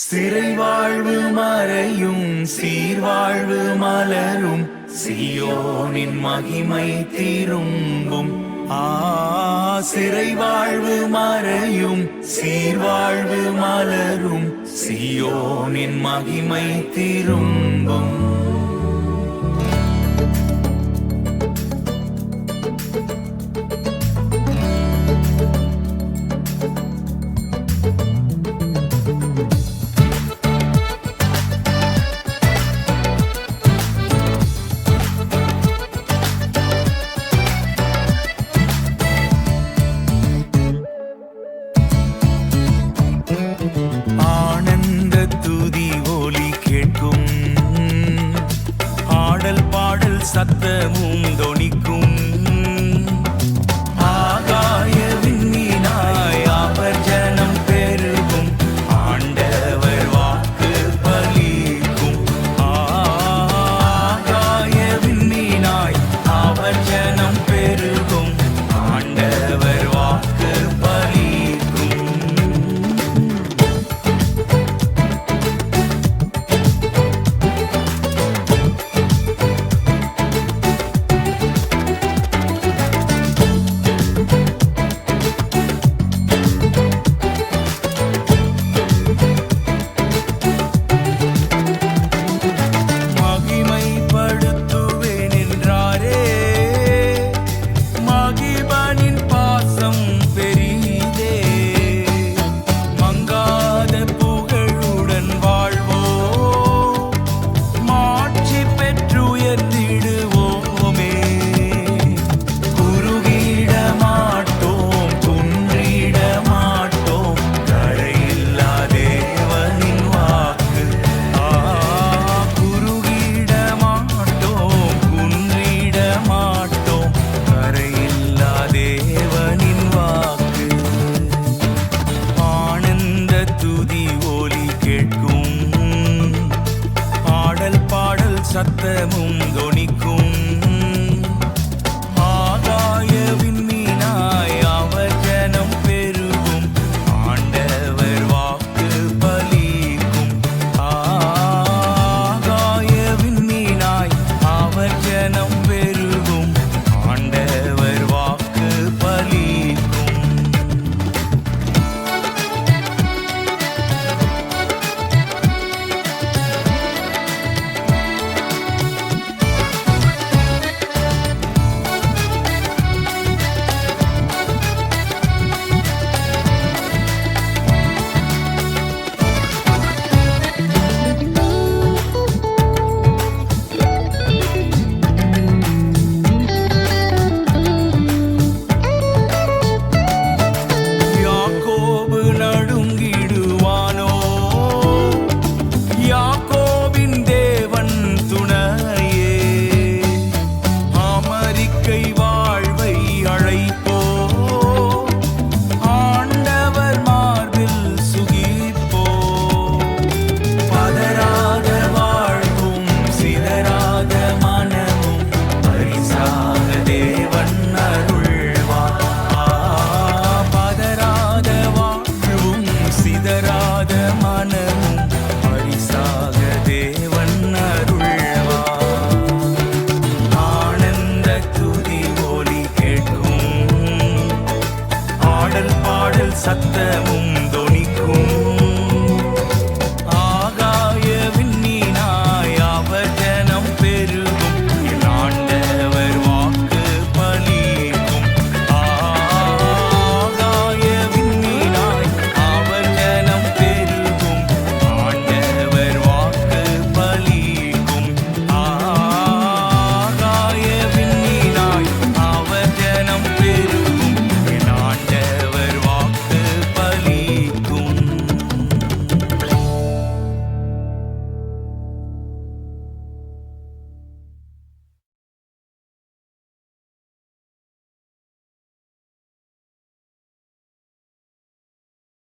சிறை வாழ்வு மறையும் சீர்வாழ்வு மலரும் சீயோனின் மகிமை திரும்பும். சிறை வாழ்வு மறையும் சீர்வாழ்வு மலரும் சீயோனின் மகிமை திரும்பும். ஆனந்த துதி ஒலி கேட்கும், ஆடல் பாடல் சத்தமும் தொனிக்கும். ஆகாய விண்மீனாய் அவர் ஜனம் பெருகும், ஆண்டவர் வாக்கு பலிக்கும். ஆகாய விண்மீனாய் அவர் ஜனம் பெருகும், ஆண்டவர் வாக்கு பலிக்கும். சத்தமும் தொனிக்கும். ஆகாய விண்மீனாய் அவர் ஜனம் பெருகும், ஆண்டவர் வாக்கு பலிக்கும். ஆகாய விண்மீனாய் அவர் ஜனம் பெருகும், ஆண்டவர் வாக்கு பலிக்கும். சத்தமும்